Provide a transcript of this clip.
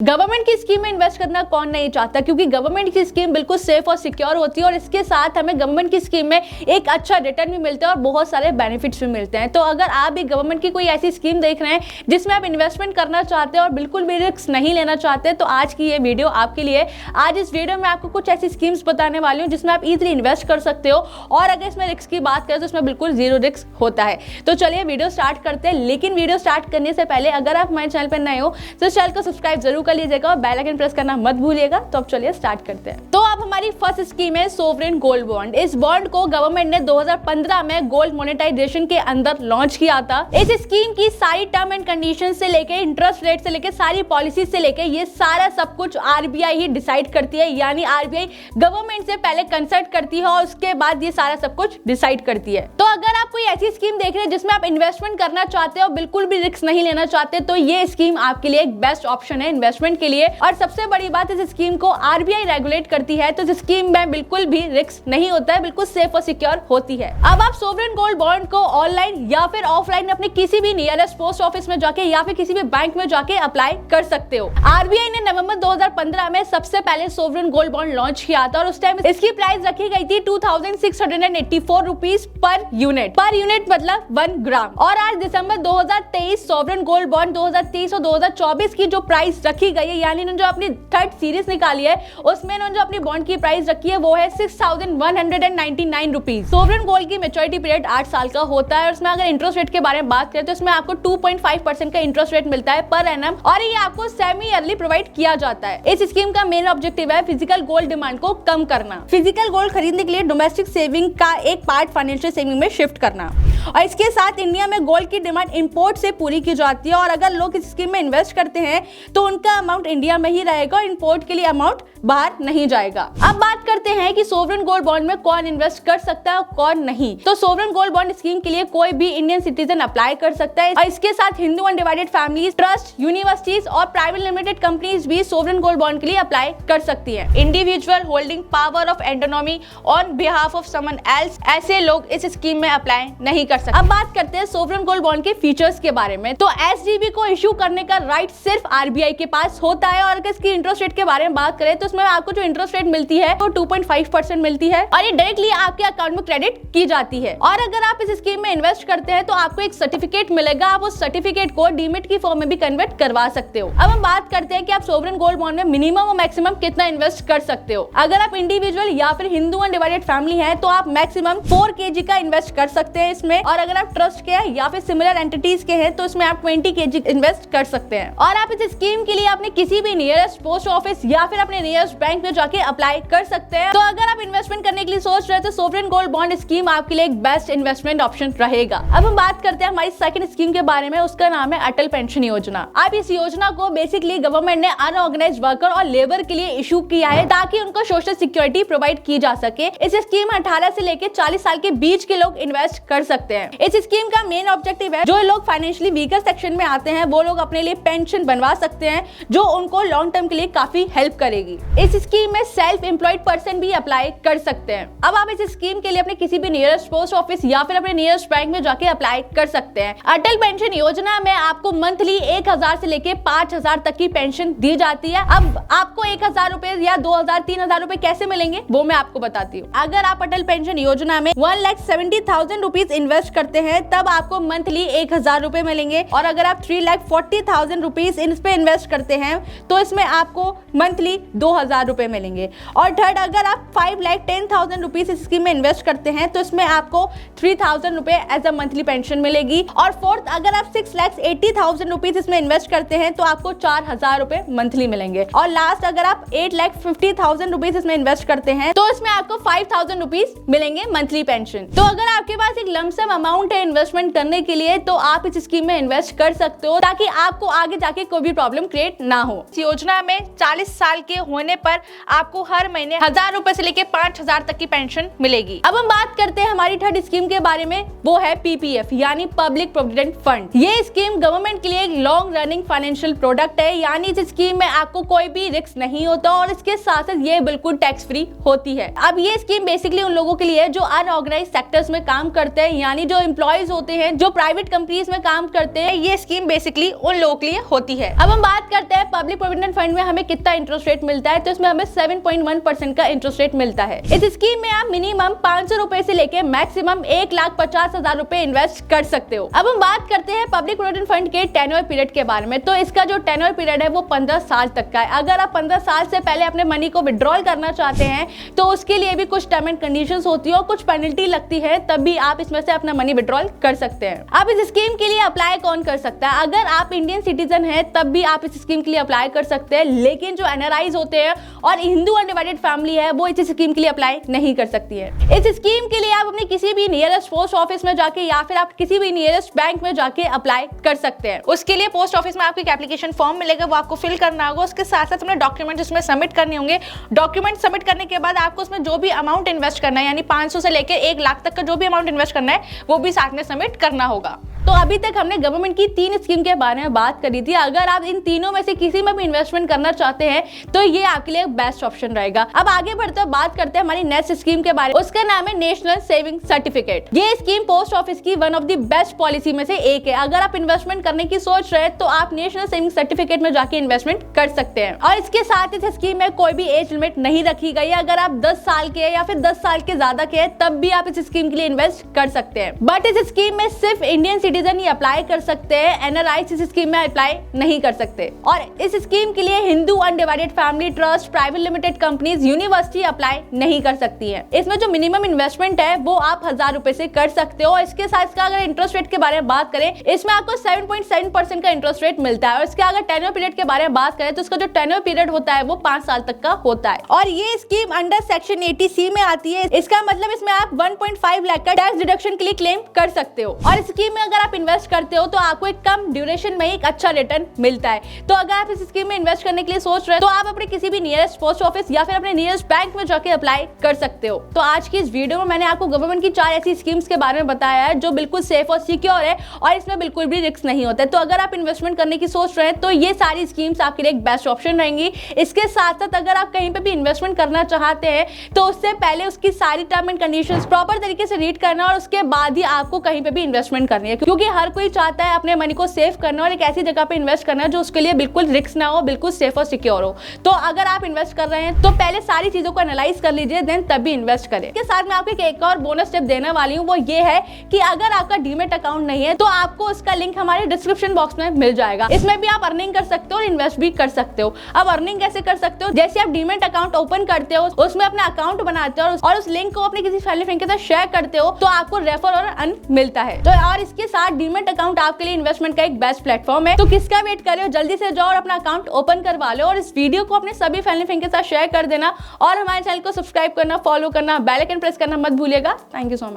Government की scheme में invest करना कौन नहीं चाहता, क्योंकि गवर्नमेंट की स्कीम बिल्कुल सेफ और सिक्योर होती है और इसके साथ हमें गवर्नमेंट की स्कीम में एक अच्छा रिटर्न भी मिलता है और बहुत सारे बेनिफिट्स भी मिलते हैं। तो अगर आप भी गवर्नमेंट की कोई ऐसी स्कीम देख रहे हैं जिसमें आप इन्वेस्टमेंट करना चाहते हैं और बिल्कुल भी रिस्क नहीं लेना चाहते, तो आज की ये वीडियो आपके लिए। आज इस वीडियो में आपको कुछ ऐसी स्कीम्स बताने वाली हूँ जिसमें आप इजीली इन्वेस्ट कर सकते हो और अगर इसमें रिस्क की बात करें तो इसमें बिल्कुल जीरो रिस्क होता है। तो चलिए वीडियो स्टार्ट करते हैं, लेकिन वीडियो स्टार्ट करने से पहले अगर आप हमारे चैनल पर नए हो तो चैनल को सब्सक्राइब जरूर कर लीजिएगा और बेल आइकन प्रेस करना मत भूलिएगा। तो अब चलिए स्टार्ट करते हैं। तो अब हमारी फर्स्ट स्कीम है सोवरेन गोल्ड बॉन्ड। इस बॉन्ड को गवर्नमेंट ने 2015 में गोल्ड मोनेटाइजेशन के अंदर लॉन्च किया था। इस स्कीम की सारी टर्म एंड कंडीशन से लेके इंटरेस्ट रेट से लेके सारी पॉलिसी से लेके ये सारा सब कुछ आरबीआई ही डिसाइड करती है, यानी आरबीआई गवर्नमेंट से पहले कंसल्ट करती है और उसके बाद ये सारा सब कुछ डिसाइड करती है। तो अगर आप कोई ऐसी स्कीम देख रहे हैं जिसमें आप इन्वेस्टमेंट करना चाहते हो, बिल्कुल भी रिस्क नहीं लेना चाहते, तो ये स्कीम आपके लिए एक बेस्ट ऑप्शन है इन्वेस्टमेंट के लिए। और सबसे बड़ी बात, इस स्कीम को आरबीआई रेगुलेट करती है, तो इस स्कीम में बिल्कुल भी रिस्क नहीं होता है, बिल्कुल सेफ और सिक्योर होती है। अब आप सोवरेन गोल्ड बॉन्ड को ऑनलाइन या फिर ऑफलाइन अपने किसी भी नियरेस्ट पोस्ट ऑफिस में जाके या फिर किसी भी बैंक में जाके अप्लाई कर सकते हो। आरबीआई ने नवंबर 2015 में सबसे पहले सोवरेन गोल्ड बॉन्ड लॉन्च किया था और उस टाइम इसकी प्राइस रखी गई थी 2684 रुपीज पर यूनिट मतलब 1 ग्राम। और आज दिसंबर 2023 सोवरेन गोल्ड बॉन्ड 2023 और 2024 की जो प्राइस रखी गई है, यानी जो अपनी थर्ड सीरीज निकाली है उसमें जो अपनी बॉन्ड की प्राइस रखी है वो है 6199 रुपीज। सोवरेन गोल्ड की मैच्योरिटी पीरियड 8 साल का होता है और उसमें अगर इंटरेस्ट रेट के बारे में बात करें तो इसमें आपको 2.5% का इंटरेस्ट रेट मिलता है पर एनम और ये आपको सेमी ईयरली प्रोवाइड किया जाता है। इस स्कीम का मेन ऑब्जेक्टिव है फिजिकल गोल्ड डिमांड को कम करना, फिजिकल गोल्ड खरीदने के लिए डोमेस्टिक सेविंग का एक पार्ट फाइनेंशियल सेविंग में शिफ्ट करना। और इसके साथ इंडिया में गोल्ड की डिमांड इंपोर्ट से पूरी की जाती है और अगर लोग इस स्कीम में इन्वेस्ट करते हैं तो उनका अमाउंट इंडिया में ही रहेगा और इंपोर्ट के लिए अमाउंट बाहर नहीं जाएगा। अब बात करते हैं कि सोवरेन गोल्ड बॉन्ड में कौन इन्वेस्ट कर सकता है और कौन नहीं। तो सोवरेन गोल्ड बॉन्ड स्कीम के लिए कोई भी इंडियन सिटीजन अप्लाई कर सकता है और इसके साथ Hindu undivided families, trust, universities और प्राइवेट लिमिटेड कंपनीज भी सोवरेन गोल्ड बॉन्ड के लिए अप्लाई कर सकती है। Individual holding power of autonomy on behalf of someone else, ऐसे लोग इस स्कीम में अप्लाई नहीं कर सकते। अब बात करते हैं सोवरेन गोल्ड बॉन्ड के फीचर्स के बारे में। तो एसजीबी को इश्यू करने का राइट सिर्फ आरबीआई के पास होता है और अगर इसकी इंटरेस्ट रेट के बारे में बात करें तो इसमें आपको जो इंटरेस्ट रेट मिलती है वो 2.5% मिलती है और ये डायरेक्टली आपके अकाउंट में क्रेडिट की जाती है। और अगर आप इस स्कीम में इन्वेस्ट करते हैं तो आपको एक सर्टिफिकेट मिलेगा, आप उस सर्टिफिकेट को डीमेट की फॉर्म में भी कन्वर्ट करवा सकते हो। अब हम बात करते हैं कि आप सोवरेन गोल्ड बॉन्ड में मिनिमम और मैक्सिमम कितना इन्वेस्ट कर सकते हो। अगर आप इंडिविजुअल या फिर हिंदू अनडिवाइडेड फैमिली है तो आप मैक्सिमम 4 kg का इन्वेस्ट कर सकते हैं इसमें, और अगर आप ट्रस्ट के हैं या फिर सिमिलर एंटिटीज के हैं तो इसमें आप 20 kg इन्वेस्ट कर सकते हैं। और आप इस स्कीम के लिए अपने किसी भी नियरेस्ट पोस्ट ऑफिस या फिर अपने नियरेस्ट बैंक में जाके अप्लाई कर सकते हैं। तो अगर आप इन्वेस्टमेंट करने के लिए सोच रहे हैं तो सोवरेन गोल्ड बॉन्ड स्कीम आपके लिए एक बेस्ट इन्वेस्टमेंट ऑप्शन रहेगा। अब हम बात करते हैं हमारी सेकंड स्कीम के बारे में, उसका नाम है अटल पेंशन योजना। अब इस योजना को बेसिकली गवर्नमेंट ने अनऑर्गेनाइज्ड वर्कर और लेबर के लिए इशू किया है ताकि उनको सोशल सिक्योरिटी प्रोवाइड की जा सके। इस स्कीम 18 से लेकर 40 साल के बीच के लोग इन्वेस्ट कर सकते हैं। इस स्कीम का मेन ऑब्जेक्टिव है जो लोग फाइनेंशियली वीकर सेक्शन में आते हैं वो लोग अपने लिए पेंशन बनवा सकते हैं जो उनको लॉन्ग टर्म के लिए काफी हेल्प करेगी। इस स्कीम में सेल्फ एम्प्लॉयड पर्सन भी अप्लाई कर सकते हैं। अब आप इस स्कीम के लिए अपने किसी भी नियरेस्ट पोस्ट ऑफिस या फिर अपने नियरेस्ट बैंक में जाके अप्लाई कर सकते हैं। अटल पेंशन योजना में आपको मंथली 1000 से लेके 5000 तक की पेंशन दी जाती है। अब आपको 1000 रुपए या 2000, 3000 रुपए कैसे मिलेंगे वो मैं आपको बताती हूँ। अगर आप अटल पेंशन योजना में 1,70,000 रुपीज इन्वेस्ट करते हैं तब आपको मंथली 1000 रुपए मिलेंगे और अगर आप 3,40,000 रुपीज इन पे इन्वेस्ट करते हैं तो इसमें आपको मंथली 2000 रुपए मिलेंगे। और थर्ड, अगर आप 5,10,000 रुपीज इस स्कीम में इन्वेस्ट करते हैं तो इसमें आपको 3000 रुपए एज अ मंथली पेंशन मिलेगी। और फोर्थ, अगर आप 6,80,000 रुपीज इसमें इन्वेस्ट करते हैं तो आपको 4000 रुपए मंथली मिलेंगे। और लास्ट, अगर आप 8,50,000 रुपीज इसमें इन्वेस्ट करते हैं तो इसमें आपको 5000 रुपीज मिलेंगे मंथली पेंशन। तो अगर आपके पास एक लमसम अमाउंट है इन्वेस्टमेंट करने के लिए तो आप इस स्कीम में इन्वेस्ट कर सकते हो ताकि आपको आगे जाके कोई भी प्रॉब्लम क्रिएट ना हो। इस योजना में 40 साल के होने पर आपको हर महीने 1000 1000 रुपए से लेके 5000 तक की पेंशन मिलेगी। अब हम बात करते हैं हमारी थर्ड स्कीम के बारे में, वो है पीपीएफ यानी पब्लिक प्रोविडेंट फंड। ये स्कीम गवर्नमेंट के लिए एक लॉन्ग रनिंग फाइनेंशियल प्रोडक्ट है, यानी इस स्कीम में आपको कोई भी रिस्क नहीं होता और इसके साथ साथ ये बिल्कुल टैक्स फ्री होती है। अब ये स्कीम बेसिकली उन लोगों के लिए है जो अनऑर्गेनाइज्ड सेक्टर्स में काम करते हैं, यानी जो एम्प्लॉयज होते हैं, जो प्राइवेट कंपनीज में काम करते हैं, ये स्कीम बेसिकली उन लोगों के लिए होती है। अब हम बात करते हैं पब्लिक प्रोविडेंट फंड में हमें कितना इंटरेस्ट रेट मिलता है, तो इसमें हमें 7.1% का इंटरेस्ट रेट मिलता है। इस स्कीम में आप मिनिमम 500 रुपए से लेके मैक्सिमम 1,50,000 रुपए इन्वेस्ट कर सकते हो। अब हम बात करते हैं पब्लिक प्रोविडेंट फंड के टेन्योर पीरियड के बारे में, तो इसका जो टेन्योर पीरियड है वो 15 साल तक का है। अगर आप 15 साल से पहले अपने मनी को विड्रॉल करना चाहते हैं तो उसके लिए भी कुछ टर्म एंड कंडीशंस होती है और कुछ पेनल्टी लगती है, तब भी आप इसमें से अपना मनी विड्रॉल कर सकते हैं। अब इस स्कीम के लिए अप्लाई कौन कर सकता है? अगर आप इंडियन सिटीजन हैं तब भी आप इस स्कीम के लिए अप्लाई कर सकते हैं, लेकिन जो एनआरआईज होते हैं और हिंदू अनडिवाइडेड फैमिली है वो इस स्कीम के लिए अप्लाई नहीं कर सकती है। इस स्कीम के लिए आप अपने किसी भी नियरेस्ट पोस्ट ऑफिस में जाके या फिर आप किसी भी नियरेस्ट बैंक में जाके अप्लाई कर सकते हैं। उसके लिए पोस्ट ऑफिस में आपको एक एप्लीकेशन फॉर्म मिलेगा, वो आपको फिल करना होगा। उसके साथ साथ अपने डॉक्यूमेंट उसमें सबमिट करने होंगे। डॉक्यूमेंट सबमिट करने के बाद आपको उसमें जो भी अमाउंट इन्वेस्ट करना है, यानी 500 से लेकर 1 लाख तक का जो भी अमाउंट इन्वेस्ट करना है वो भी साथ में सबमिट करना होगा। तो अभी तक हमने गवर्नमेंट की 3 स्कीम के बारे में बात करी थी। अगर आप इन तीनों में से किसी में भी इन्वेस्टमेंट करना चाहते हैं तो ये आपके लिए बेस्ट ऑप्शन रहेगा। अब आगे बढ़ते हुए बात करते हैं हमारी नेक्स्ट स्कीम के बारे में। उसका नाम है नेशनल सेविंग सर्टिफिकेट। ये स्कीम पोस्ट ऑफिस की one of the best policy में से एक है। अगर आप इन्वेस्टमेंट करने की सोच रहे हैं तो आप नेशनल सेविंग सर्टिफिकेट में जाके इन्वेस्टमेंट कर सकते हैं। और इसके साथ इस स्कीम में कोई भी एज लिमिट नहीं रखी गई है। अगर आप 10 साल के या फिर 10 साल के ज्यादा के हैं तब भी आप इस स्कीम के लिए इन्वेस्ट कर सकते हैं। बट इस स्कीम में सिर्फ इंडियन सिटीजन ही अप्लाई कर सकते हैं, एनआरआईज इस स्कीम में अप्लाई नहीं कर सकते। और इस स्कीम के लिए Hindu undivided family trust, private limited companies, university apply नहीं कर सकती है। इसमें जो मिनिमम इन्वेस्टमेंट है वो आप 1000 रुपए से कर सकते हो। इसके साथ इसका अगर इंटरेस्ट रेट के बारे में बात करें, इसमें आपको 7.7% का इंटरेस्ट रेट मिलता है। और इसके अगर टेन्योर पीरियड के बारे में बात करें तो इसका जो टेन्योर पीरियड होता है वो 5 साल तक का होता है। और ये स्कीम अंडर सेक्शन 80C में आती है। इसका मतलब इसमें आप 1.5 लाख का टैक्स डिडक्शन के लिए क्लेम कर सकते हो। और स्कीम में अगर आप इन्वेस्ट करते हो तो आपको एक कम ड्यूरेशन में एक अच्छा रिटर्न मिलता है। तो अगर आप इस स्कीम में इन्वेस्ट करने के लिए सोच रहे हैं तो आप अपने किसी भी नियरेस्ट पोस्ट ऑफिस या फिर अपने नियरेस्ट बैंक में जाके अप्लाई कर सकते हो। तो आज की इस वीडियो में मैंने आपको गवर्नमेंट की 4 ऐसी स्कीम्स के बारे में बताया है जो बिल्कुल सेफ और सिक्योर है और इसमें बिल्कुल भी रिस्क नहीं होता है। तो अगर आप इन्वेस्टमेंट करने की सोच रहे हैं तो ये सारी स्कीम्स आपके लिए एक बेस्ट ऑप्शन रहेंगी। इसके साथ साथ अगर आप कहीं पे भी इन्वेस्टमेंट करना चाहते हैं तो उससे पहले उसकी सारी टर्म एंड कंडीशंस प्रॉपर तरीके से रीड करना और उसके बाद ही आपको कहीं पे भी इन्वेस्टमेंट करनी है, क्योंकि हर कोई चाहता है अपने मनी को सेव करना और एक ऐसी जगह पे इन्वेस्ट करना जो उसके लिए बिल्कुल रिस्क ना हो, बिल्कुल सेफ और सिक्योर हो। तो अगर आप इन्वेस्ट कर रहे हैं तो पहले सारी चीजों को एनालाइज कर लीजिए, देन तभी इन्वेस्ट करें। इसके साथ मैं आपको एक और बोनस टिप देने वाली हूँ, वो ये है कि अगर आपका डीमेट अकाउंट नहीं है तो आपको उसका लिंक हमारे डिस्क्रिप्शन बॉक्स में मिल जाएगा। इसमें भी आप अर्निंग कर सकते हो और इन्वेस्ट भी कर सकते हो। अब अर्निंग कैसे कर सकते हो? जैसे आप डीमेट अकाउंट ओपन करते हो, उसमें अपना अकाउंट बनाते हो और उस लिंक को अपने किसी फैमिली फ्रेंड के साथ शेयर करते हो तो आपको रेफर और अर्न मिलता है। तो और इसके साथ डीमेट अकाउंट आपके लिए इन्वेस्टमेंट का एक बेस्ट प्लेटफॉर्म है। तो किसका वेट कर रहे हो? जल्दी से जाओ और अपना अकाउंट ओपन करवा लो और इस वीडियो को अपने सभी फैमिली फ्रेंड के साथ शेयर कर देना और हमारे चैनल को सब्सक्राइब करना, फॉलो करना, बेल आइकन प्रेस करना मत भूलिएगा। Thank you so much.